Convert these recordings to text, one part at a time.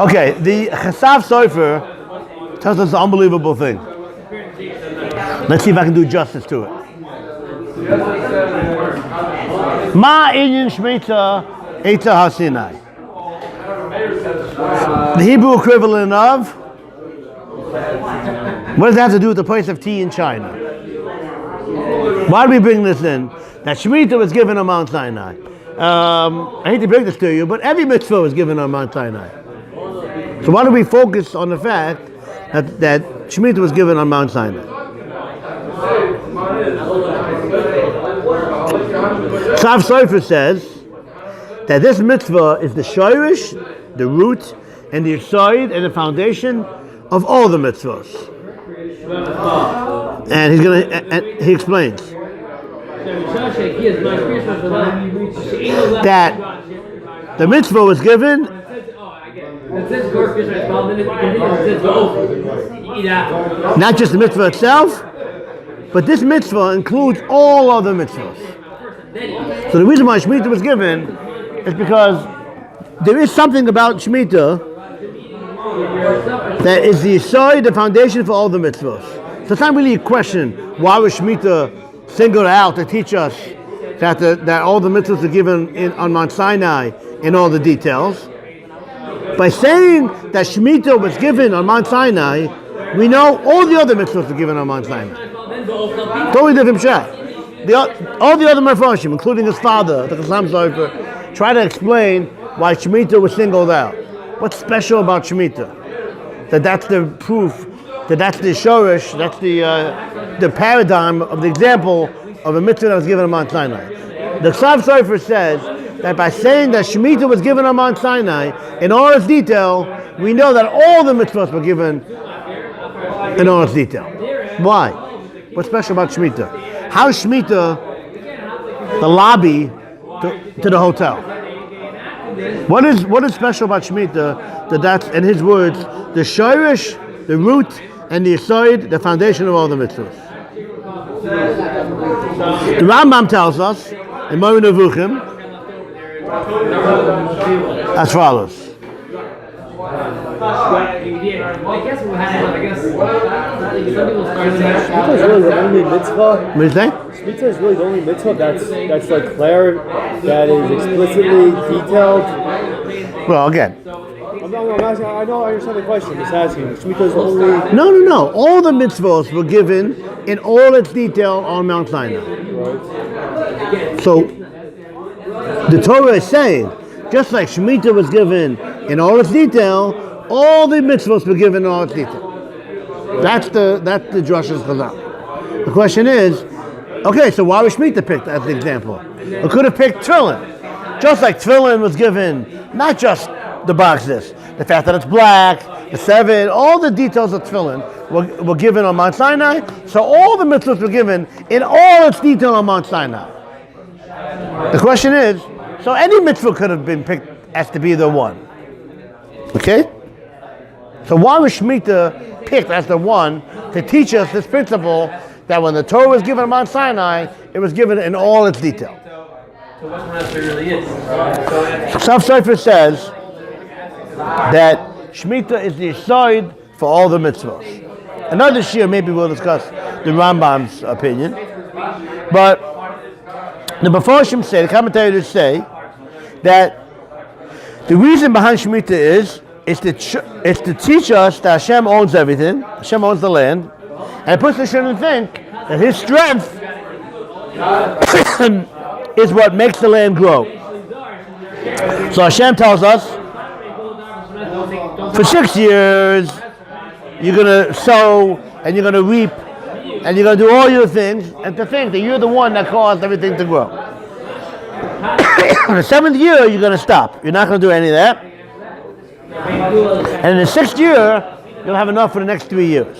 Okay, the Chasav Sofer tells us an unbelievable thing. Let's see if I can do justice to it. Ma inyan Shmita Eita HaSinai. The Hebrew equivalent of, what does that have to do with the price of tea in China? Why do we bring this in? That Shmita was given on Mount Sinai. I hate to break this to you, but every mitzvah was given on Mount Sinai. So why do we focus on the fact that Shmita was given on Mount Sinai? Sav Sofer says that this mitzvah is the shorish, the root, and the yesod, and the foundation of all the mitzvahs. And he explains that the mitzvah was given not just the mitzvah itself, but this mitzvah includes all other mitzvahs. So the reason why Shmita was given is because there is something about Shmita that is the yesod, the foundation for all the mitzvahs. So it's not really a question, why was Shmita singled out to teach us that all the mitzvahs are given on Mount Sinai in all the details. By saying that Shmita was given on Mount Sinai, we know all the other mitzvahs are given on Mount Sinai. Totally different shot. All the other Mefarshim, including his father, the Chassam Sofer, try to explain why Shmita was singled out. What's special about Shmita? That's the proof, that's the shorish, that's the paradigm of the example of a mitzvah that was given on Mount Sinai. The Chassam Sofer says that by saying that Shmita was given on Mount Sinai in all its detail, we know that all the mitzvahs were given in all its detail. Why? What's special about Shmita? How is Shmita the lobby to the hotel? What is special about Shmita that's, in his words, the shorish, the root, and the yesod, the foundation of all the mitzvahs? The Rambam tells us in Moreh Nevuchim as follows. Shmita is really the only mitzvah. What do you say? Shmita is really the only mitzvah that's like clear, that is explicitly detailed. Well, again. I know I understand the question. I'm just asking. Shmita is only. No. All the mitzvahs were given in all its detail on Mount Sinai. Right. So the Torah is saying, just like Shmita was given in all its detail, all the mitzvahs were given in all its detail. That's the drash's chazal. The question is, okay, so why was Shmita picked as the example? It could have picked tefillin. Just like tefillin was given, not just the boxes, the fact that it's black, the seven, all the details of tefillin were given on Mount Sinai, so all the mitzvahs were given in all its detail on Mount Sinai. The question is, so any mitzvah could have been picked as to be the one. Okay? So why was Shmita picked as the one to teach us this principle that when the Torah was given on Mount Sinai, it was given in all its detail? So which one else it really is? Sav Sofer says that Shmita is the yesod for all the mitzvahs. Another shir, maybe we'll discuss the Rambam's opinion. But the Mefarshim say, the commentators say, that the reason behind Shmita is to teach us that Hashem owns everything, Hashem owns the land, and a person shouldn't think that his strength is what makes the land grow. So Hashem tells us, for 6 years, you're going to sow, and you're going to reap, and you're going to do all your things, and to think that you're the one that caused everything to grow. In the 7th year, you're going to stop. You're not going to do any of that. And in the 6th year, you'll have enough for the next 3 years.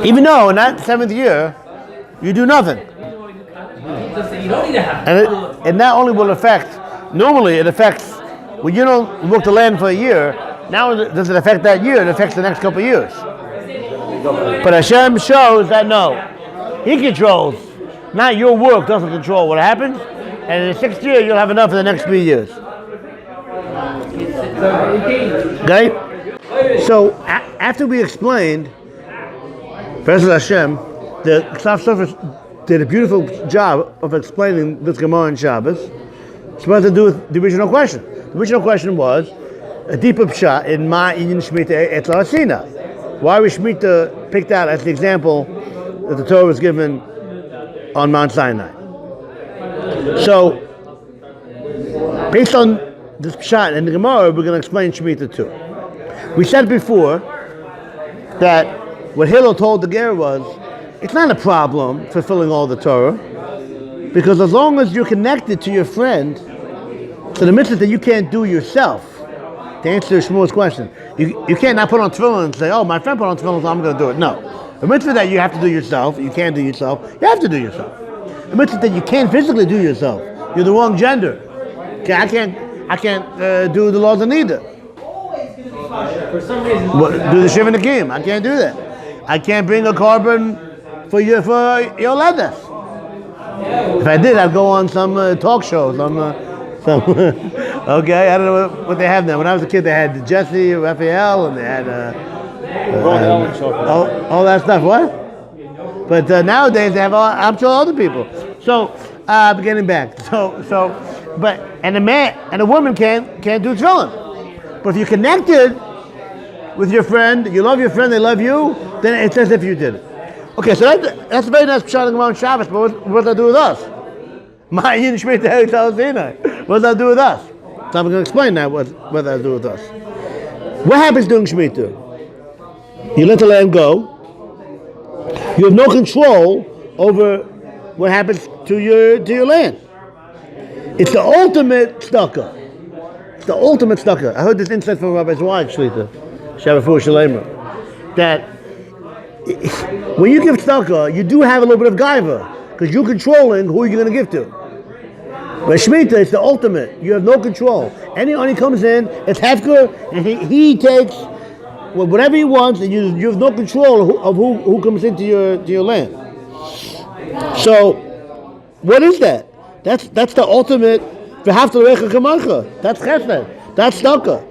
Even though in that 7th year, you do nothing. And that only will affect, normally it affects, when you don't work the land for a year, now does it affect that year? It affects the next couple of years. But Hashem shows that no, He controls. Not your work doesn't control what happens. And in the 6th year, you'll have enough for the next 3 years. Okay? So after we explained, Bezrat Hashem, the Ksaf Sofer did a beautiful job of explaining this Gemara in Shabbos. It's what to do with the original question. The original question was a deeper pshat in Ma Inyan Shmita Etla Sinai. Why was Shmita picked out as the example that the Torah was given on Mount Sinai? So, based on this pshat in the Gemara, we're going to explain Shmita too. We said before that what Hillel told the Ger was, it's not a problem fulfilling all the Torah, because as long as you're connected to your friend, so the mitzvah that you can't do yourself, to answer Shmuel's question, you can't not put on tefillin and say, oh, my friend put on tefillin, so I'm going to do it. No. The mitzvah that you have to do yourself, you can't do yourself, you have to do yourself. The mitzvah that you can't physically do yourself, you're the wrong gender. Okay, I can't do the laws of neither. For some reason, Do the Shiva and the Kim. I can't do that. I can't bring a carbon for your letters. If I did, I'd go on some talk show, some okay, I don't know what they have now. When I was a kid, they had Jesse, Raphael, and they had all that stuff. What? But nowadays they have I'm sure other people. So getting back. But a man and a woman can't do tefillin. But if you're connected with your friend, you love your friend, they love you, then it's as if you did it. Okay, so that's a very nice pshat on Shabbos, but what does that do with us? What does that do with us? So I'm going to explain now what does that do with us. What happens during Shmita? You let the land go. You have no control over what happens to your land. It's the ultimate tzedakah. It's the ultimate tzedakah. I heard this insight from Rabbi Zweig, Shmita, Shabbat Shalema, that when you give tzedakah, you do have a little bit of gaiva, because you're controlling who you're going to give to. But Shmita, it's the ultimate. You have no control. Anyone who comes in, it's hefker, and he takes whatever he wants, and you have no control of who comes into your land. So, what is that? That's the ultimate. That's chesed. That's tzedakah.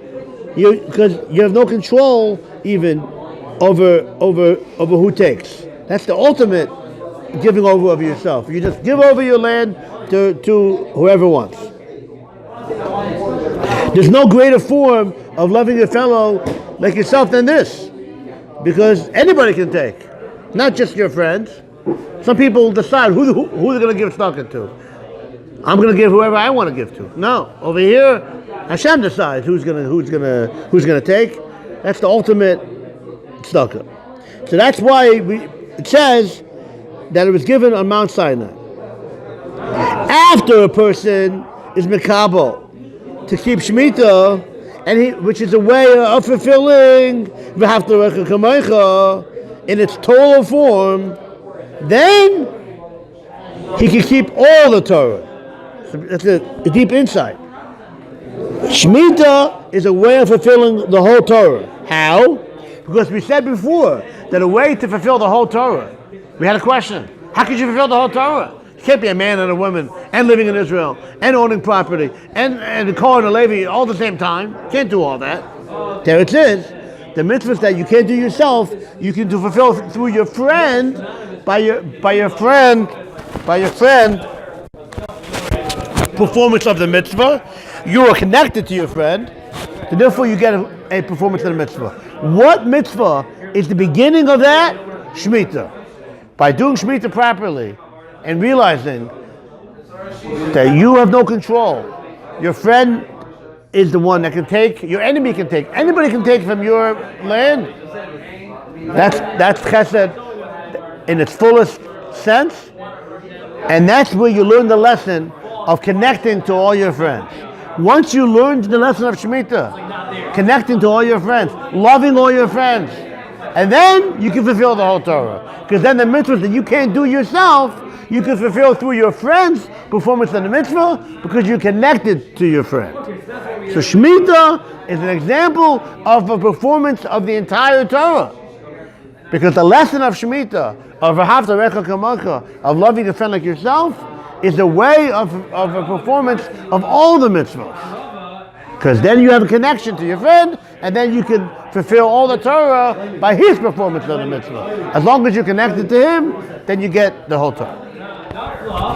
Because you have no control even over who takes. That's the ultimate giving over of yourself. You just give over your land to whoever wants. There's no greater form of loving your fellow like yourself than this, because anybody can take, not just your friends. Some people decide who they're going to give tzedakah to. I'm going to give whoever I want to give to. No, over here, Hashem decides who's going to take. That's the ultimate tzedakah. So that's why it says that it was given on Mount Sinai. After a person is mekabel to keep Shmita, which is a way of fulfilling v'haftarecha kamecha in its total form, then he can keep all the Torah. So that's a deep insight. Shmita is a way of fulfilling the whole Torah. How? Because we said before that a way to fulfill the whole Torah, we had a question. How could you fulfill the whole Torah? You can't be a man and a woman and living in Israel and owning property and a Kohen and a Levi all at the same time. Can't do all that. There it is. The mitzvahs that you can't do yourself, you can fulfill through your friend, by your friend performance of the mitzvah. You are connected to your friend, and therefore you get a performance of the mitzvah. What mitzvah is the beginning of that? Shmita. By doing Shmita properly and realizing that you have no control, your friend is the one that can take, your enemy can take, anybody can take from your land. That's chesed in its fullest sense, and that's where you learn the lesson of connecting to all your friends. Once you learn the lesson of Shmita, connecting to all your friends, loving all your friends, and then you can fulfill the whole Torah. Because then the mitzvahs that you can't do yourself, you can fulfill through your friend's performance of the mitzvah, because you're connected to your friend. So Shmita is an example of a performance of the entire Torah. Because the lesson of Shmita, of v'haftarecha kamecha, of loving a friend like yourself, is a way of a performance of all the mitzvahs. Because then you have a connection to your friend, and then you can fulfill all the Torah by his performance of the mitzvah. As long as you're connected to him, then you get the whole Torah.